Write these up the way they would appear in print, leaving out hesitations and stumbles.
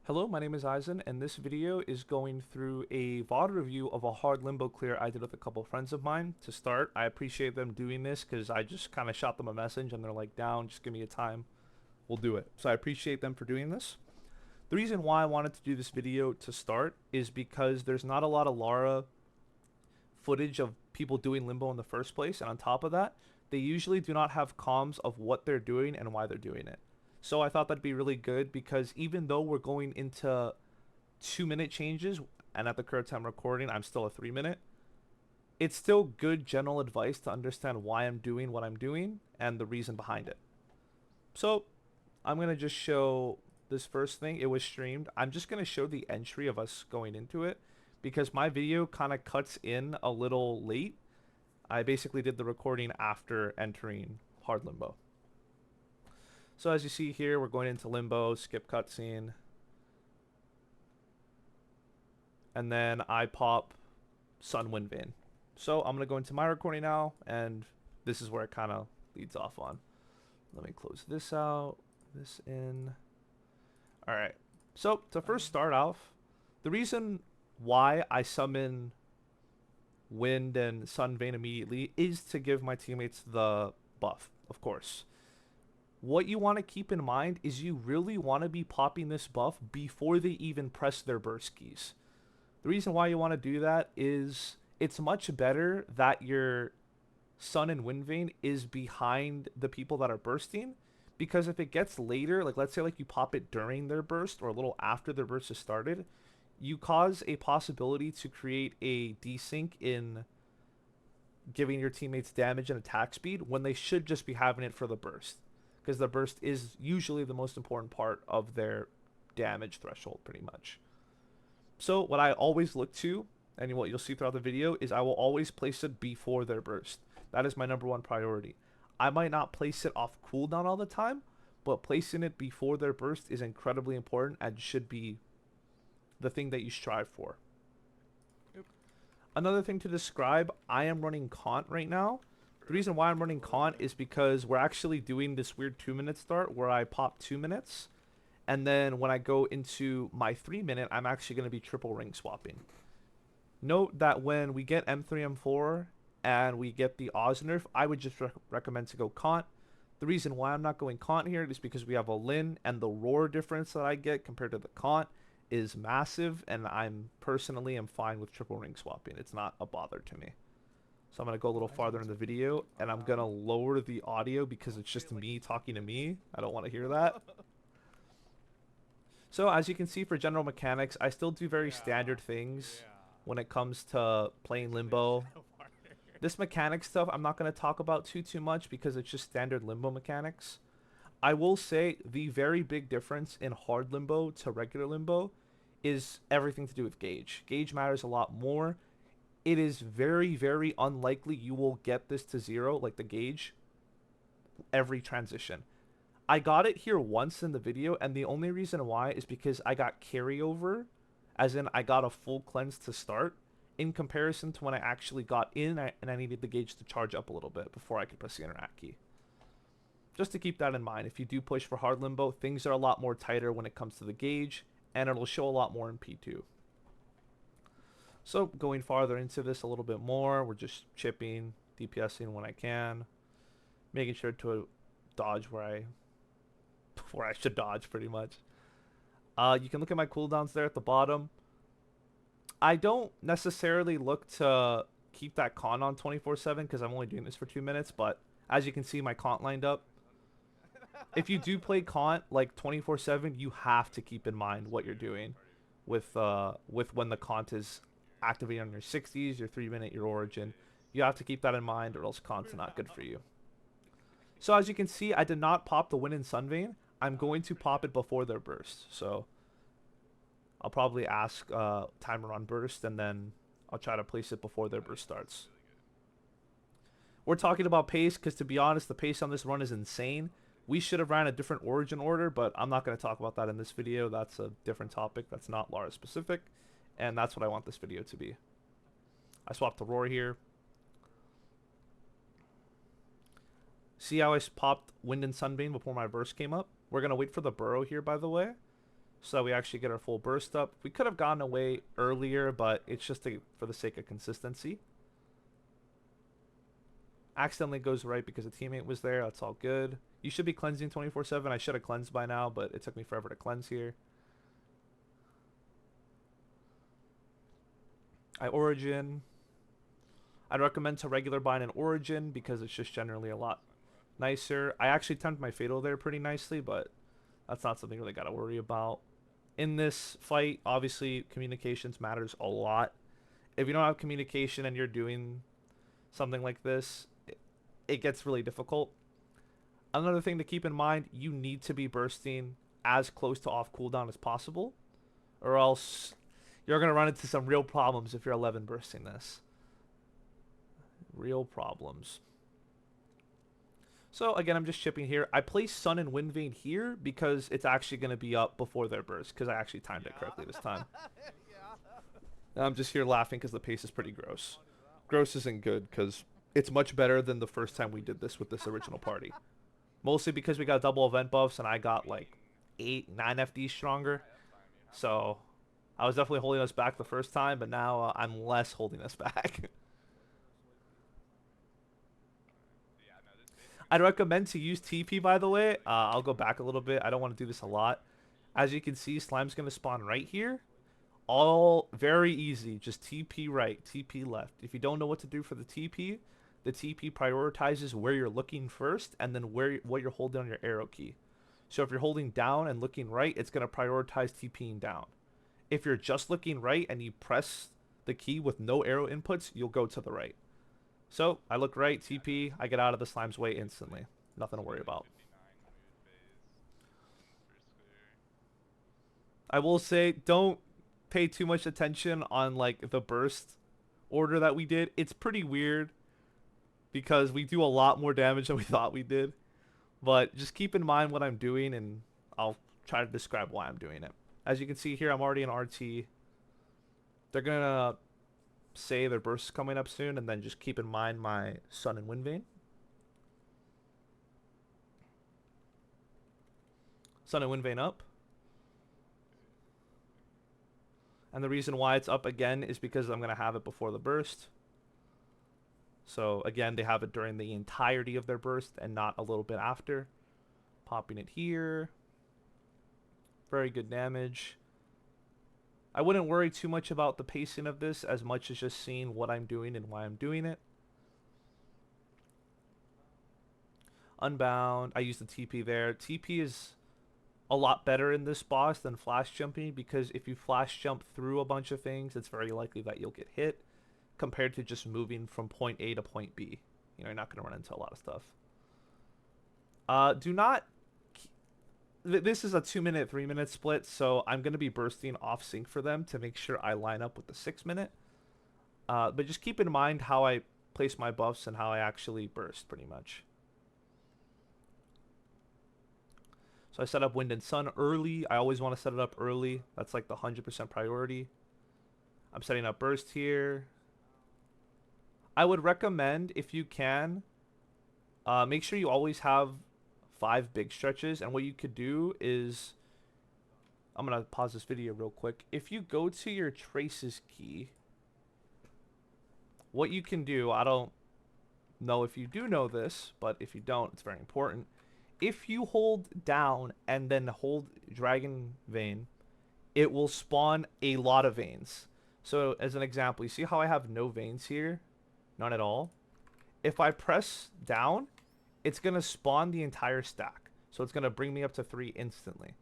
Hello, my name is Eisen, and this video is going through a VOD review of a hard limbo clear I did with a couple of friends of mine. To start, I appreciate them doing this because I just kind of shot them a message and they're like, down, just give me a time, we'll do it. So I appreciate them for doing this. The reason why I wanted to do this video to start is because there's not a lot of Lara footage of people doing limbo in the first place, and on top of that, they usually do not have comms of what they're doing and why they're doing it. So I thought that'd be really good because even though we're going into 2 minute changes, and at the current time recording, I'm still a 3 minute, it's still good general advice to understand why I'm doing what I'm doing and the reason behind it. So I'm going to just show this first thing. It was streamed. I'm just going to show the entry of us going into it because my video kind of cuts in a little late. I basically did the recording after entering hard limbo. So as you see here, we're going into limbo, skip cutscene. And then I pop Sun Wind Vein. So I'm going to go into my recording now, and this is where it kind of leads off on. Let me close this out, this in. Alright, so to first start off, the reason why I summon Wind and Sun Vein immediately is to give my teammates the buff, of course. What you want to keep in mind is you really want to be popping this buff before they even press their burst keys. The reason why you want to do that is it's much better that your Sun and Wind Vein is behind the people that are bursting, because if it gets later, like let's say like you pop it during their burst or a little after their burst has started, you cause a possibility to create a desync in giving your teammates damage and attack speed when they should just be having it for the burst, because the burst is usually the most important part of their damage threshold pretty much. So what I always look to, and what you'll see throughout the video, is I will always place it before their burst. That is my number one priority. I might not place it off cooldown all the time, but placing it before their burst is incredibly important and should be the thing that you strive for. Yep. Another thing to describe, I am running Kant right now. The reason why I'm running Kant is because we're actually doing this weird 2 minute start where I pop 2 minutes. And then when I go into my 3 minute, I'm actually going to be triple ring swapping. Note that when we get M3, M4, and we get the Oz nerf, I would just recommend to go Kant. The reason why I'm not going Kant here is because we have a Lin, and the roar difference that I get compared to the Kant is massive, and I'm personally am fine with triple ring swapping. It's not a bother to me. So I'm going to go a little farther in the video, and I'm going to lower the audio because it's just me talking to me. I don't want to hear that. So as you can see, for general mechanics, I still do very standard things when it comes to playing Limbo. This mechanic stuff I'm not going to talk about too much because it's just standard Limbo mechanics. I will say the very big difference in hard Limbo to regular Limbo is everything to do with gauge. Gauge matters a lot more. It is very unlikely you will get this to 0, like the gauge, every transition. I got it here once in the video, and the only reason why is because I got carryover, as in I got a full cleanse to start, in comparison to when I actually got in and I needed the gauge to charge up a little bit before I could press the interact key. Just to keep that in mind, if you do push for hard Limbo, things are a lot more tighter when it comes to the gauge, and it'll show a lot more in P2. So going farther into this a little bit more, we're just chipping, DPSing when I can, making sure to dodge where I should dodge pretty much. You can look at my cooldowns there at the bottom. I don't necessarily look to keep that con on 24/7 because I'm only doing this for 2 minutes, but as you can see, my Kant lined up. If you do play Kant like 24/7, you have to keep in mind what you're doing with when the Kant is activating on your 60s, your 3 minute, your origin. You have to keep that in mind, or else Kant's not good for you. So as you can see, I did not pop the Wind and Sun Vein. I'm going to pop it before their burst. So I'll probably ask timer on burst, and then I'll try to place it before their burst starts. We're talking about pace because, to be honest, the pace on this run is insane. We should have ran a different origin order, but I'm not going to talk about that in this video. That's a different topic. That's not Lara specific, and that's what I want this video to be. I swapped the roar here. See how I popped Wind and Sunbeam before my burst came up? We're going to wait for the burrow here, by the way. so that we actually get our full burst up. We could have gotten away earlier, but it's just for the sake of consistency. Accidentally goes right because a teammate was there. That's all good. You should be cleansing 24/7. I should have cleansed by now, but it took me forever to cleanse here. I origin. I'd recommend to regular bind an origin because it's just generally a lot nicer. I actually timed my fatal there pretty nicely, but that's not something really got to worry about. In this fight, obviously, communications matters a lot. If you don't have communication and you're doing something like this, it gets really difficult. Another thing to keep in mind, you need to be bursting as close to off cooldown as possible, or else you're going to run into some real problems if you're 11 bursting this. Real problems. So again, I'm just chipping here. I placed Sun and Wind Vane here because it's actually going to be up before their burst, because I actually timed it correctly this time. And I'm just here laughing because the pace is pretty gross. Gross isn't good because it's much better than the first time we did this with this original party. Mostly because we got double event buffs and I got like 8, 9 FD stronger. So I was definitely holding us back the first time, but now I'm less holding us back. I'd recommend to use TP, by the way. I'll go back a little bit. I don't want to do this a lot. As you can see, Slime's going to spawn right here. All very easy. Just TP right, TP left. If you don't know what to do for the TP prioritizes where you're looking first and then what you're holding on your arrow key. So if you're holding down and looking right, it's going to prioritize TPing down. If you're just looking right and you press the key with no arrow inputs, you'll go to the right. So I look right, TP, I get out of the slime's way instantly. Nothing to worry about. I will say, don't pay too much attention on like the burst order that we did. It's pretty weird because we do a lot more damage than we thought we did. But just keep in mind what I'm doing and I'll try to describe why I'm doing it. As you can see here, I'm already in RT. They're going to say their burst is coming up soon, and then just keep in mind my Sun and Wind Vane. Sun and Wind Vane up. And the reason why it's up again is because I'm going to have it before the burst. So again, they have it during the entirety of their burst and not a little bit after. Popping it here. Very good damage. I wouldn't worry too much about the pacing of this as much as just seeing what I'm doing and why I'm doing it. Unbound. I use the TP there. TP is a lot better in this boss than flash jumping because if you flash jump through a bunch of things, it's very likely that you'll get hit compared to just moving from point A to point B. You know, you're not going to run into a lot of stuff. Do not... This is a 2-minute, 3-minute split, so I'm going to be bursting off sync for them to make sure I line up with the 6-minute. But just keep in mind how I place my buffs and how I actually burst, pretty much. So I set up Wind and Sun early. I always want to set it up early. That's like the 100% priority. I'm setting up burst here. I would recommend, if you can, make sure you always have 5 big stretches, and what you could do is, I'm gonna pause this video real quick. If you go to your traces key, what you can do, I don't know if you do know this, but if you don't, it's very important. If you hold down and then hold Dragon Vein, it will spawn a lot of veins. So as an example, you see how I have no veins here? None at all. If I press down, it's going to spawn the entire stack. So it's going to bring me up to 3 instantly.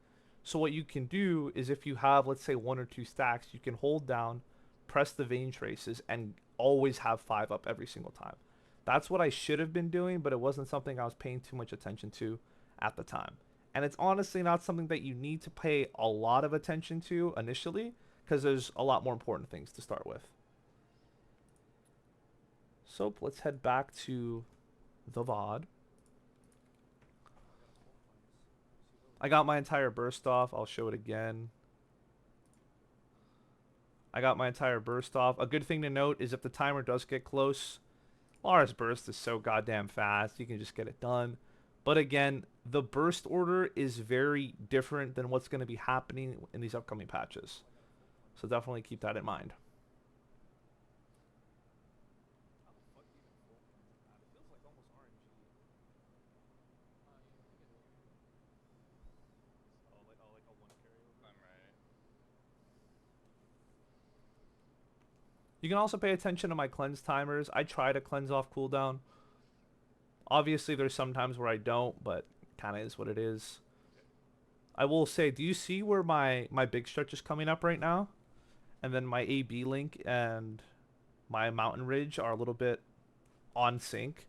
So what you can do is if you have, let's say, 1 or 2 stacks, you can hold down, press the vein traces, and always have 5 up every single time. That's what I should have been doing, but it wasn't something I was paying too much attention to at the time. And it's honestly not something that you need to pay a lot of attention to initially, because there's a lot more important things to start with. So let's head back to the VOD. I got my entire burst off. I'll show it again. I got my entire burst off. A good thing to note is if the timer does get close, Lara's burst is so goddamn fast. You can just get it done. But again, the burst order is very different than what's going to be happening in these upcoming patches. So definitely keep that in mind. You can also pay attention to my cleanse timers. I try to cleanse off cooldown. Obviously, there's some times where I don't, but kind of is what it is. I will say, do you see where my big stretch is coming up right now? And then my AB link and my mountain ridge are a little bit on sync.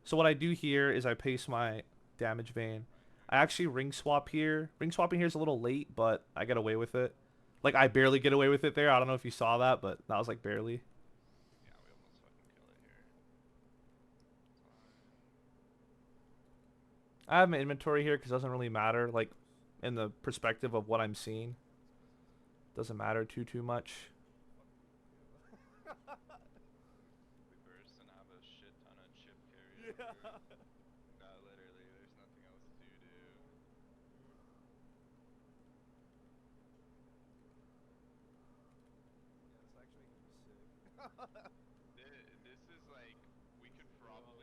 So what I do here is I pace my damage vein. I actually ring swap here. Ring swapping here is a little late, but I get away with it. Like, I barely get away with it there. I don't know if you saw that, but that was like barely. I have my inventory here because it doesn't really matter, like, in the perspective of what I'm seeing. Doesn't matter too much.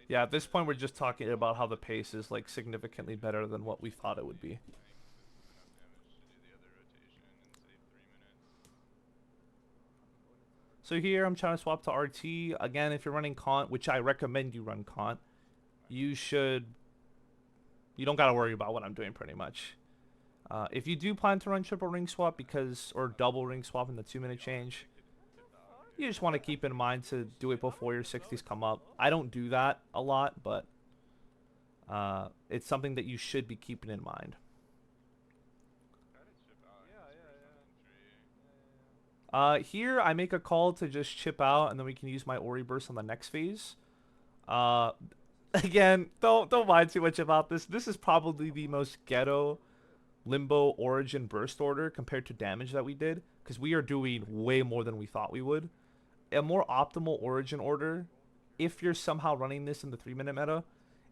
Yeah, at this point we're just talking about how the pace is like significantly better than what we thought it would be. So here I'm trying to swap to RT. Again, if you're running Kant, which I recommend you run Kant, you don't got to worry about what I'm doing pretty much. If you do plan to run triple ring swap or double ring swap in the 2-minute change, you just want to keep in mind to do it before your 60s come up. I don't do that a lot, but it's something that you should be keeping in mind. Here I make a call to just chip out, and then we can use my Ori burst on the next phase. Again, don't mind too much about this. This is probably the most ghetto Limbo origin burst order compared to damage that we did, because we are doing way more than we thought we would. A more optimal origin order, if you're somehow running this in the 3-minute meta,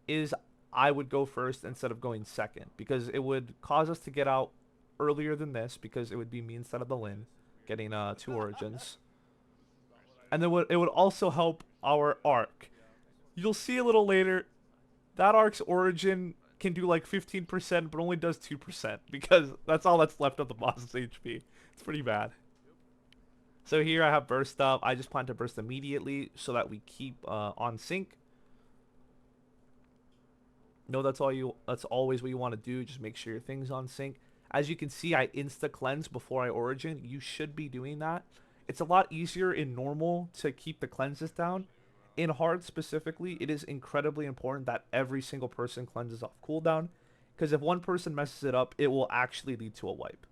is I would go first instead of going second, because it would cause us to get out earlier than this, because it would be me instead of the Lin getting 2 origins. And then it would also help our arc. You'll see a little later, that arc's origin can do like 15%, but only does 2%, because that's all that's left of the boss's HP. It's pretty bad. So here I have burst up. I just plan to burst immediately so that we keep on sync. No, that's always what you want to do. Just make sure your thing's on sync. As you can see, I insta cleanse before I origin. You should be doing that. It's a lot easier in normal to keep the cleanses down. In hard specifically, it is incredibly important that every single person cleanses off cooldown, because if one person messes it up, it will actually lead to a wipe.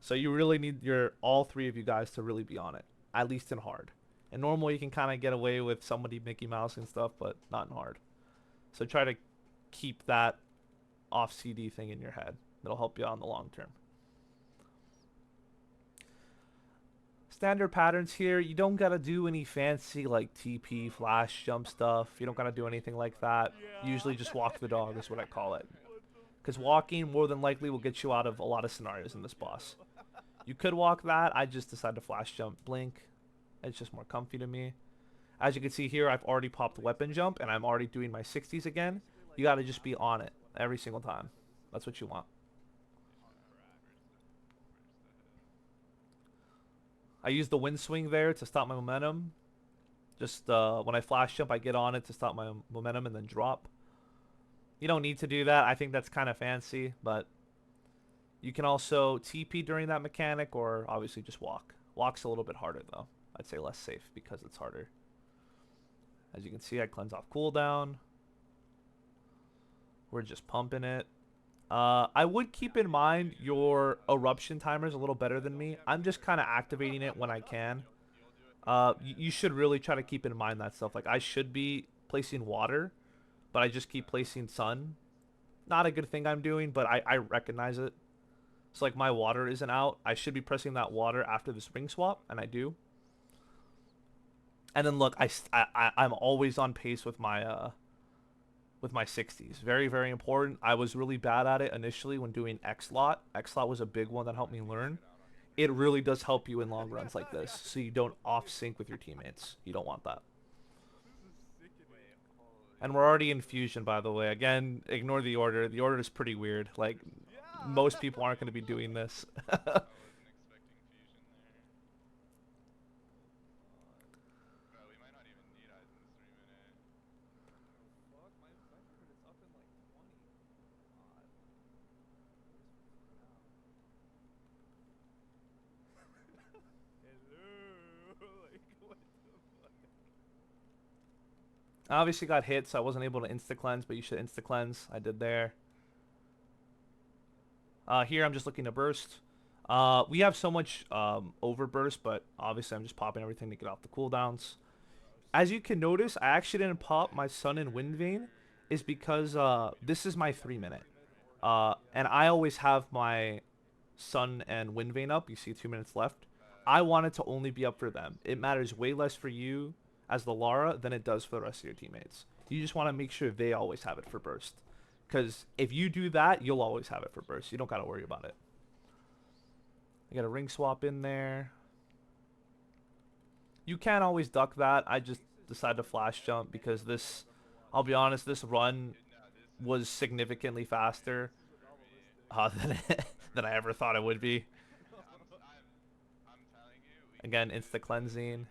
So you really need all 3 of you guys to really be on it, at least in hard. In normal, you can kind of get away with somebody Mickey Mouse and stuff, but not in hard. So try to keep that off CD thing in your head. It'll help you out in the long term. Standard patterns here. You don't gotta do any fancy like TP, flash, jump stuff. You don't gotta do anything like that. Usually just walk the dog is what I call it. Because walking more than likely will get you out of a lot of scenarios in this boss. You could walk that. I just decided to flash jump blink. It's just more comfy to me. As you can see here, I've already popped weapon jump, and I'm already doing my 60s again. You gotta just be on it every single time. That's what you want. I use the wind swing there to stop my momentum. Just when I flash jump, I get on it to stop my momentum and then drop. You don't need to do that. I think that's kind of fancy, but you can also TP during that mechanic, or obviously just walk. Walk's a little bit harder though. I'd say less safe because it's harder. As you can see, I cleanse off cooldown. We're just pumping it. I would keep in mind your eruption timer is a little better than me. I'm just kind of activating it when I can. You should really try to keep in mind that stuff. Like, I should be placing water, but I just keep placing sun. Not a good thing I'm doing, but I recognize it. So, like, my water isn't out. I should be pressing that water after this ring swap, and I do. And then, look, I'm always on pace with my with my 60s. Very, very important. I was really bad at it initially when doing X-Lot. X-Lot was a big one that helped me learn. It really does help you in long runs like this, so you don't off-sync with your teammates. You don't want that. And we're already in fusion, by the way. Again, ignore the order. The order is pretty weird. Like, most people aren't going to be doing this. I obviously got hit, so I wasn't able to insta-cleanse, but you should insta-cleanse. I did there. Here, I'm just looking to burst. We have so much overburst, but obviously I'm just popping everything to get off the cooldowns. As you can notice, I actually didn't pop my Sun and Wind Vein, is because this is my 3-minute. And I always have my Sun and Wind Vein up. You see 2 minutes left. I want it to only be up for them. It matters way less for you as the Lara than it does for the rest of your teammates. You just want to make sure they always have it for burst. Because if you do that, you'll always have it for burst. You don't got to worry about it. I got a ring swap in there. You can always duck that. I just decided to flash jump because this, I'll be honest, this run was significantly faster than I ever thought it would be. Again, insta cleansing.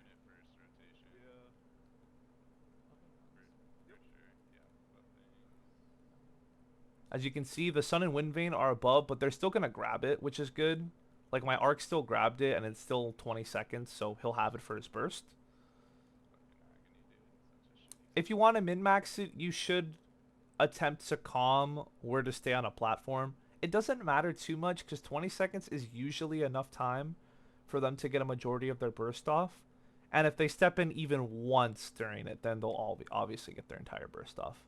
As you can see, the Sun and Wind Vein are above, but they're still going to grab it, which is good. Like, my arc still grabbed it, and it's still 20 seconds, so he'll have it for his burst. If you want to min-max it, you should attempt to calm where to stay on a platform. It doesn't matter too much, because 20 seconds is usually enough time for them to get a majority of their burst off. And if they step in even once during it, then they'll all obviously get their entire burst off.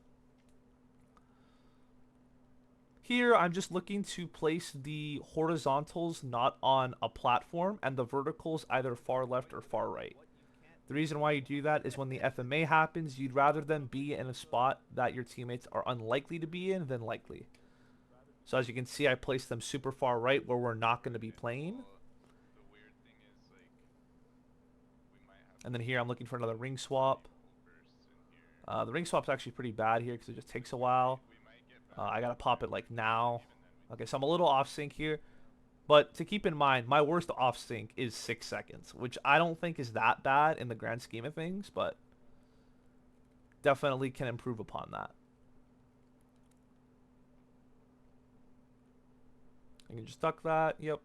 Here, I'm just looking to place the horizontals not on a platform and the verticals either far left or far right. The reason why you do that is when the FMA happens, you'd rather them be in a spot that your teammates are unlikely to be in than likely. So as you can see, I placed them super far right where we're not going to be playing. And then here, I'm looking for another ring swap. The ring swap's actually pretty bad here because it just takes a while. I gotta pop it like now. Okay, so I'm a little off sync here. But to keep in mind, my worst off sync is 6 seconds, which I don't think is that bad in the grand scheme of things, but definitely can improve upon that. I can just duck that. Yep.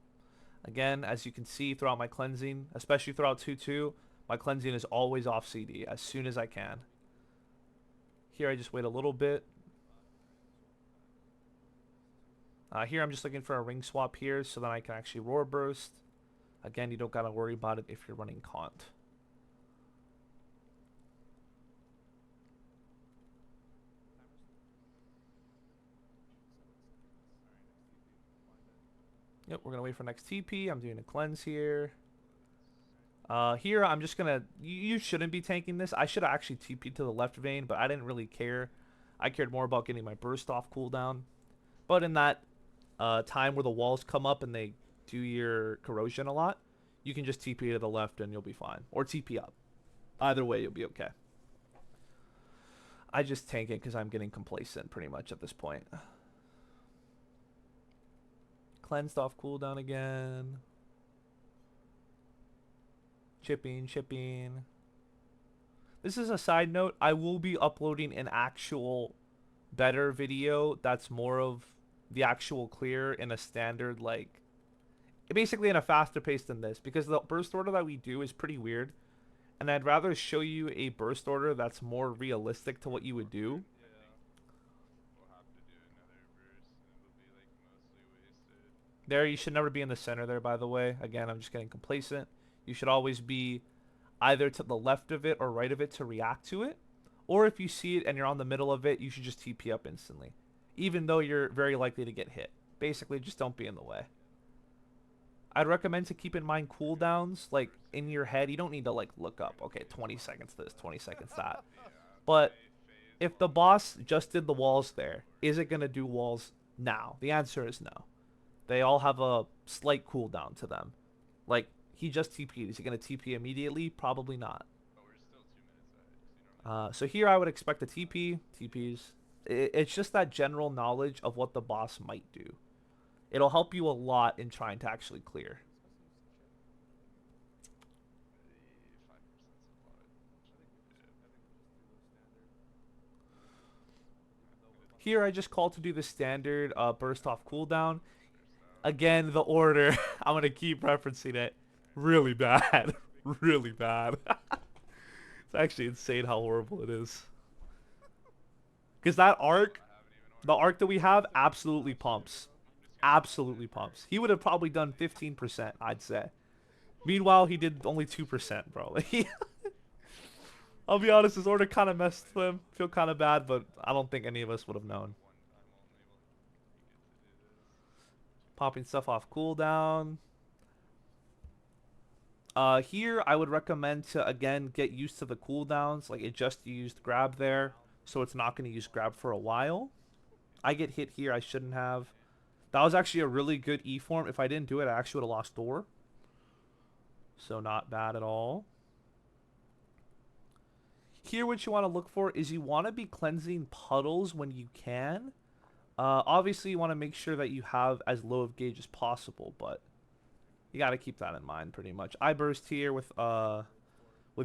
Again, as you can see throughout my cleansing, especially throughout 2-2, my cleansing is always off CD as soon as I can. Here I just wait a little bit. Here I'm just looking for a ring swap here so that I can actually roar burst. Again, you don't gotta worry about it if you're running Kant. Yep, we're gonna wait for next TP. I'm doing a cleanse here. Here I'm just gonna, you shouldn't be tanking this. I should have actually TP'd to the left vein, but I didn't really care. I cared more about getting my burst off cooldown. But in that time where the walls come up and they do your corrosion a lot, you can just TP to the left and you'll be fine. Or TP up. Either way, you'll be okay. I just tank it because I'm getting complacent pretty much at this point. Cleansed off cooldown again. Chipping. This is a side note. I will be uploading an actual better video that's more of the actual clear in a standard, like, basically in a faster pace than this, because the burst order that we do is pretty weird, and I'd rather show you a burst order that's more realistic to what you would do. There, you should never be in the center there, by the way. Again, I'm just getting complacent. You should always be either to the left of it or right of it to react to it, or if you see it and you're on the middle of it, you should just TP up instantly, even though you're very likely to get hit. Basically, just don't be in the way. I'd recommend to keep in mind cooldowns, like, in your head. You don't need to, like, look up, okay, 20 seconds this, 20 seconds that. But If the boss just did the walls there, is it going to do walls now? The answer is no. They all have a slight cooldown to them. Like, he just TP'd. Is he going to TP immediately? Probably not. So here I would expect a TP. TPs. It's just that general knowledge of what the boss might do. It'll help you a lot in trying to actually clear. Here I just called to do the standard burst off cooldown. Again, the order, I'm going to keep referencing it. Really bad. Really bad. It's actually insane how horrible it is. Because that arc, the arc that we have, absolutely pumps. Absolutely pumps. He would have probably done 15%, I'd say. Meanwhile, he did only 2%, bro. I'll be honest, his order kind of messed him. Feel kind of bad, but I don't think any of us would have known. Popping stuff off cooldown. Here, I would recommend to, again, get used to the cooldowns. Like, it just used grab there, so it's not going to use grab for a while. I get hit here. I shouldn't have. That was actually a really good E form. If I didn't do it, I actually would have lost door. So not bad at all. Here, what you want to look for is you want to be cleansing puddles when you can. Obviously, you want to make sure that you have as low of gauge as possible, but you got to keep that in mind pretty much. I burst here with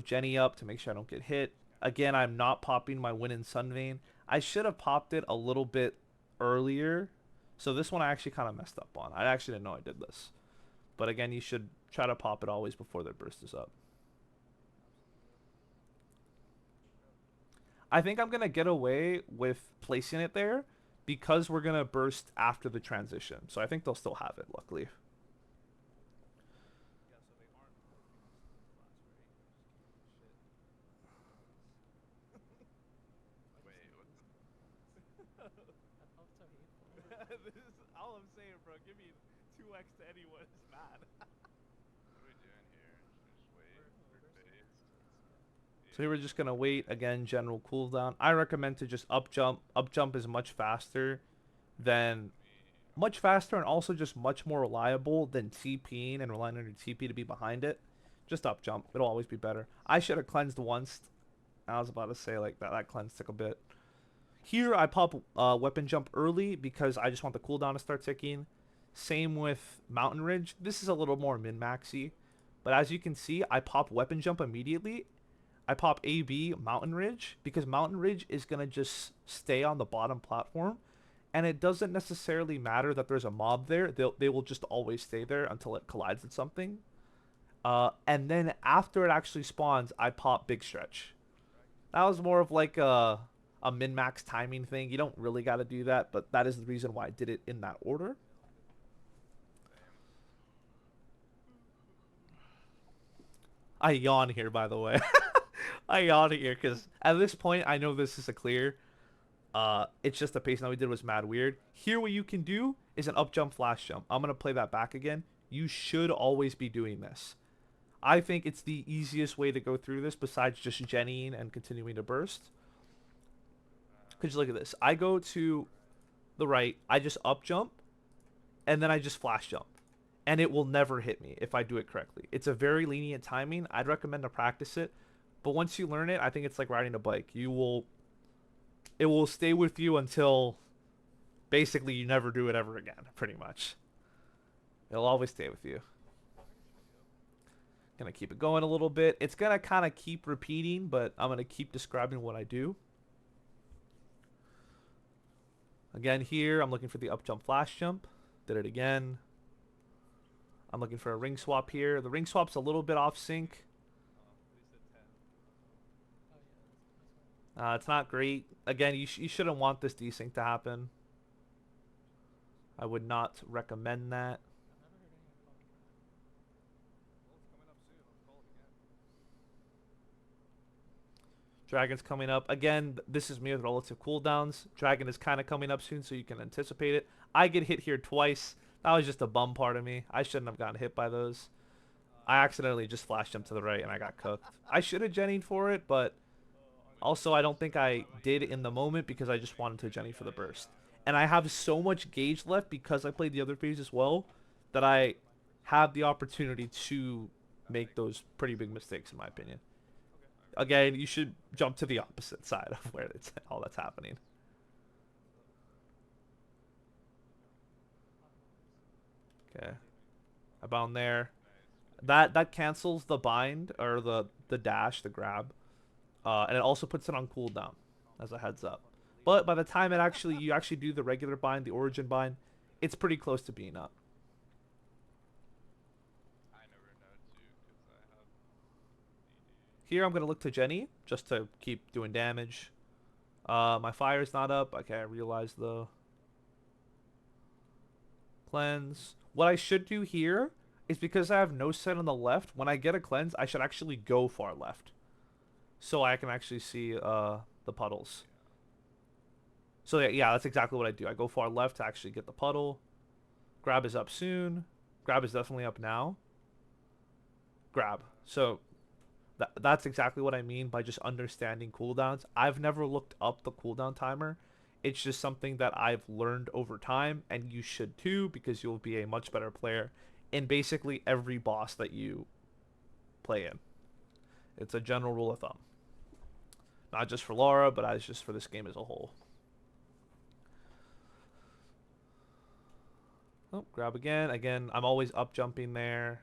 Jenny up to make sure I don't get hit. Again, I'm not popping my Wind and Sun Vein. I should have popped it a little bit earlier. So this one I actually kind of messed up on. I actually didn't know I did this. But again, you should try to pop it always before their burst is up. I think I'm going to get away with placing it there because we're going to burst after the transition. So I think they'll still have it, luckily. This is all I'm saying, bro. Give me 2x to anyone is mad. So here we're just gonna wait again. General cooldown. I recommend to just up jump. Up jump is much faster and also just much more reliable than TPing and relying on your TP to be behind it. Just up jump. It'll always be better. I should have cleansed once. I was about to say like that cleanse took a bit. Here I pop weapon jump early because I just want the cooldown to start ticking. Same with Mountain Ridge. This is a little more min-maxy. But as you can see, I pop weapon jump immediately. I pop AB Mountain Ridge because Mountain Ridge is going to just stay on the bottom platform. And it doesn't necessarily matter that there's a mob there. They will just always stay there until it collides with something. And then after it actually spawns, I pop Big Stretch. That was more of like a min-max timing thing. You don't really got to do that, but that is the reason why I did it in that order. I yawn here, by the way. I yawn here because at this point, I know this is a clear. It's just the pacing that we did was mad weird. Here, what you can do is an up jump, flash jump. I'm going to play that back again. You should always be doing this. I think it's the easiest way to go through this besides just jennying and continuing to burst. Because look at this. I go to the right. I just up jump. And then I just flash jump. And it will never hit me if I do it correctly. It's a very lenient timing. I'd recommend to practice it. But once you learn it, I think it's like riding a bike. It will stay with you until basically you never do it ever again, pretty much. It'll always stay with you. Gonna keep it going a little bit. It's gonna kind of keep repeating, but I'm gonna keep describing what I do. Again, here I'm looking for the up jump, flash jump. Did it again. I'm looking for a ring swap here. The ring swap's a little bit off sync. It's not great. Again, you shouldn't want this desync to happen. I would not recommend that. Dragon's coming up. Again, this is me with relative cooldowns. Dragon is kind of coming up soon, so you can anticipate it. I get hit here twice. That was just a bum part of me. I shouldn't have gotten hit by those. I accidentally just flashed him to the right, and I got cooked. I should have jennied for it, but Also, I don't think I did in the moment because I just wanted to Jenny for the burst. And I have so much gauge left because I played the other phase as well that I have the opportunity to make those pretty big mistakes in my opinion. Again, you should jump to the opposite side of where it's all that's happening. Okay. I bound there. That cancels the bind or the dash, the grab. And it also puts it on cooldown as a heads up. But by the time you actually do the regular bind, the origin bind, it's pretty close to being up. Here I'm gonna look to Jenny just to keep doing damage. My fire's not up. Okay, I realize the cleanse. What I should do here is because I have no set on the left, when I get a cleanse, I should actually go far left. So I can actually see the puddles. So yeah, that's exactly what I do. I go far left to actually get the puddle. Grab is up soon. Grab is definitely up now. Grab. So that's exactly what I mean by just understanding cooldowns. I've never looked up the cooldown timer. It's just something that I've learned over time, and you should too, because you'll be a much better player in basically every boss that you play in. It's a general rule of thumb. Not just for Lara, but as just for this game as a whole. Oh, grab again. Again, I'm always up jumping there.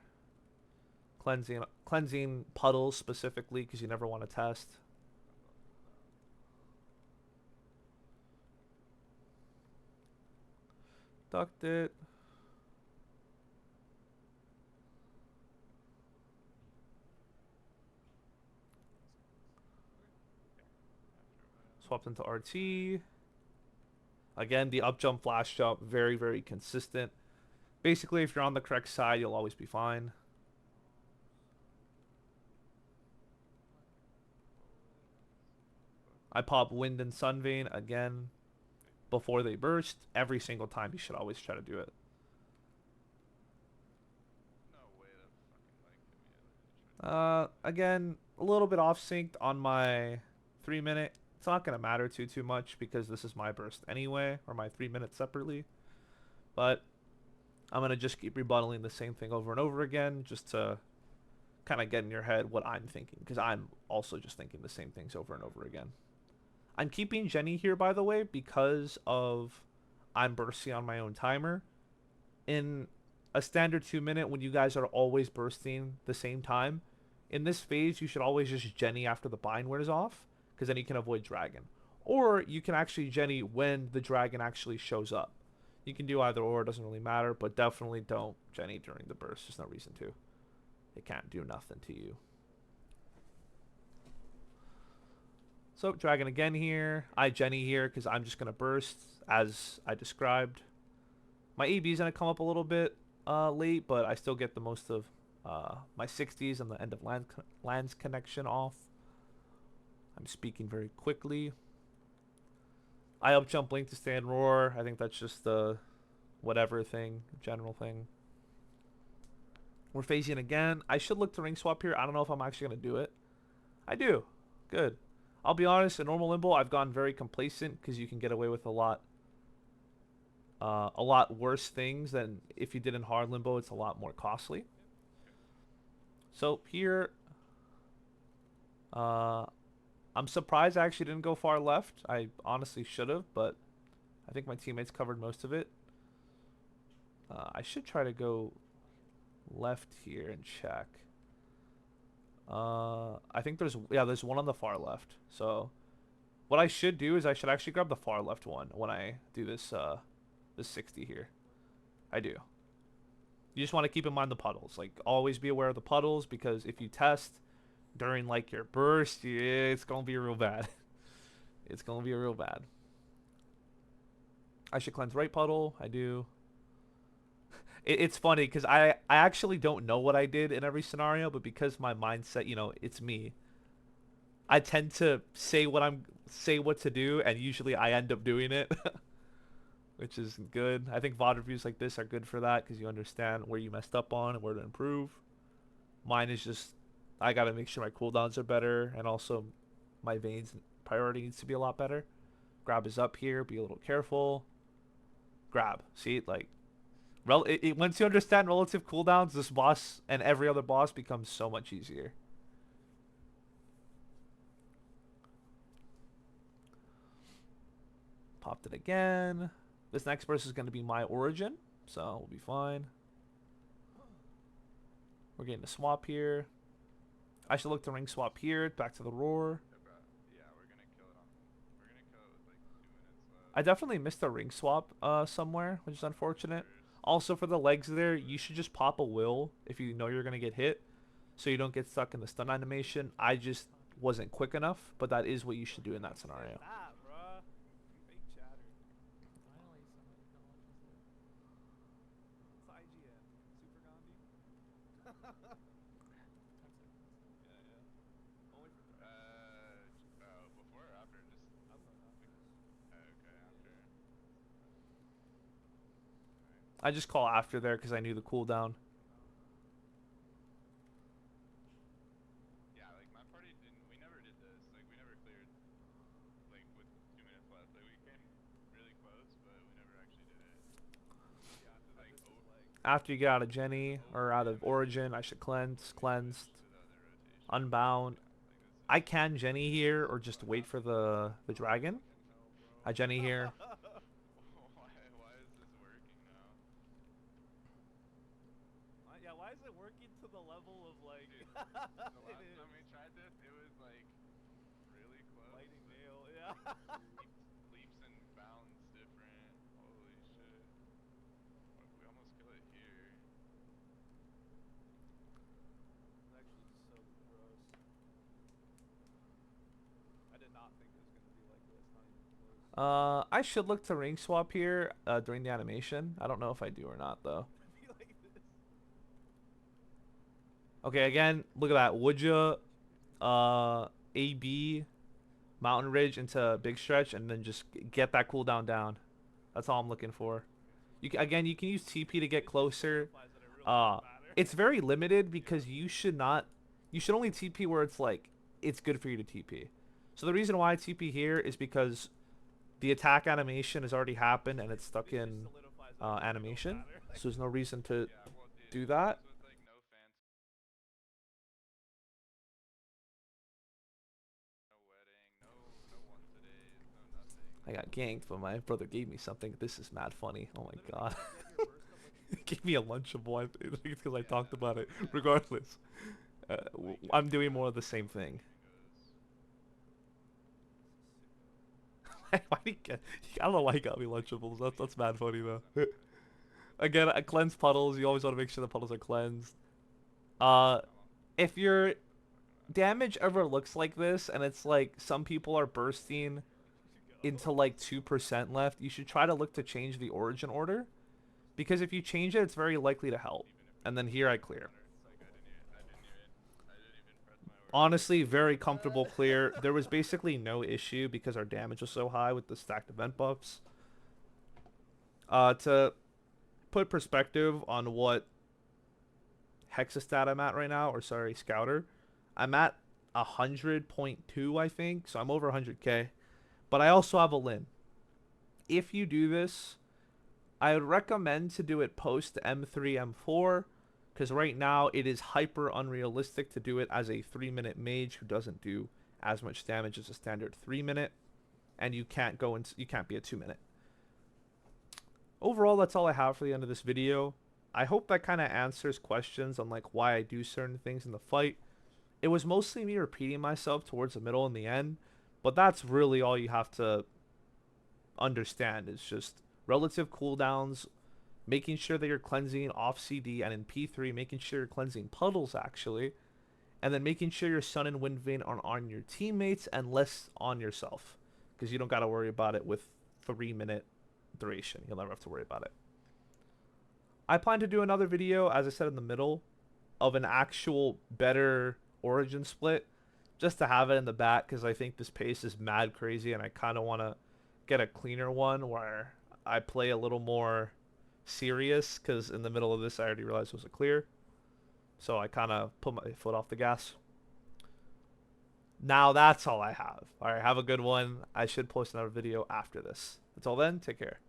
Cleansing puddles specifically because you never want to test. Ducked it. Swapped into RT. Again, the up jump, flash jump, very, very consistent. Basically, if you're on the correct side, you'll always be fine. I pop Wind and Sun Vein again before they burst. Every single time, you should always try to do it. Again, a little bit off synced on my 3 minute. It's not gonna matter too much because this is my burst anyway, or my 3 minutes separately. But I'm gonna just keep rebuttaling the same thing over and over again, just to kind of get in your head what I'm thinking, because I'm also just thinking the same things over and over again. I'm keeping Jenny here, by the way, because of I'm bursting on my own timer. In a standard 2 minute, when you guys are always bursting the same time, in this phase, you should always just Jenny after the bind wears off, because then you can avoid dragon. Or you can actually Jenny when the dragon actually shows up. You can do either or, it doesn't really matter, but definitely don't Jenny during the burst. There's no reason to. It can't do nothing to you. So, dragon again here. I Jenny here because I'm just going to burst as I described. My AB is going to come up a little bit late, but I still get the most of my 60s and the end of lands connection off. I'm speaking very quickly. I up jump Blink to stand roar. I think that's just the whatever thing, general thing. We're phasing again. I should look to ring swap here. I don't know if I'm actually going to do it. I do. Good. I'll be honest, in normal Limbo, I've gone very complacent because you can get away with a lot worse things than if you did in hard Limbo. It's a lot more costly. So here, I'm surprised I actually didn't go far left. I honestly should have, but I think my teammates covered most of it. I should try to go left here and check. I think there's one on the far left. So what I should do is I should actually grab the far left one when I do this this 60 here. I do. You just want to keep in mind the puddles. Like, always be aware of the puddles, because if you test during like your burst, it's gonna be real bad. It's gonna be real bad. I should cleanse right puddle. I do. It's funny because I actually don't know what I did in every scenario, but because my mindset, it's me. I tend to say what to do, and usually I end up doing it, which is good. I think VOD reviews like this are good for that because you understand where you messed up on and where to improve. Mine is just I gotta make sure my cooldowns are better, and also my veins priority needs to be a lot better. Grab is up here. Be a little careful. Grab. See, like, once you understand relative cooldowns, this boss and every other boss becomes so much easier. Popped it again. This next burst is going to be my origin, so we'll be fine. We're getting a swap here. I should look to ring swap here. Back to the roar. Yeah, we're gonna kill it on. We're gonna kill it with like 2 minutes left. I definitely missed a ring swap somewhere, which is unfortunate. Also, for the legs there, you should just pop a will if you know you're going to get hit, so you don't get stuck in the stun animation. I just wasn't quick enough, but that is what you should do in that scenario. Before or after? Just okay, after. I just call after there because I knew the cooldown. Yeah, like my party didn't. We never did this. Like we never cleared like with 2 minutes left. Like we came really close, but we never actually did it. Like After you get out of Jenny or out of Origin, I should cleanse, cleansed, unbound. I can Jenny here or just wait for the dragon. I Jenny here. why is this working now? Yeah, why is it working to the level of like? Dude, the last time we tried this, it was like really close. Lightning nail, yeah. Leaps and bounds different. Holy shit. We almost kill it here. It's actually so gross. I did not think it was gonna be like this. Not even close. I should look to ring swap here during the animation. I don't know if I do or not though. Okay, again, look at that. Would you AB Mountain Ridge into Big Stretch and then just get that cooldown down. That's all I'm looking for. Again, you can use TP to get closer. It's very limited because you should only TP where it's like it's good for you to TP. So the reason why I TP here is because the attack animation has already happened and it's stuck in animation. So there's no reason to do that. I got ganked, but my brother gave me something. This is mad funny. Oh my god. He gave me a Lunchable. I think it's because I talked about it. Regardless, I'm doing more of the same thing. Why did he get? I don't know why he got me Lunchables. That's mad funny though. Again, I cleanse puddles. You always want to make sure the puddles are cleansed. If your damage ever looks like this, and it's like some people are bursting into like 2% left, you should try to look to change the origin order, because if you change it, it's very likely to help. And then here I clear. Honestly, very comfortable clear. There was basically no issue because our damage was so high with the stacked event buffs. To put perspective on what hexastat I'm at right now, or sorry, scouter, I'm at 100.2, I think, so I'm over 100k. But I also have a Lim. If you do this, I would recommend to do it post M3, M4, because right now it is hyper unrealistic to do it as a 3-minute mage who doesn't do as much damage as a standard 3-minute, and you can't be a 2-minute. Overall, that's all I have for the end of this video. I hope that kind of answers questions on like why I do certain things in the fight. It was mostly me repeating myself towards the middle and the end, but that's really all you have to understand. It's just relative cooldowns, making sure that you're cleansing off CD, and in P3, making sure you're cleansing puddles actually, and then making sure your Sun and Wind Vein are on your teammates and less on yourself, because you don't got to worry about it with 3-minute duration. You'll never have to worry about it. I plan to do another video, as I said in the middle, of an actual better origin split, just to have it in the back, because I think this pace is mad crazy, and I kind of want to get a cleaner one where I play a little more serious, because in the middle of this I already realized it was a clear, so I kind of put my foot off the gas. Now that's all I have. All right, have a good one. I should post another video after this. Until then, take care.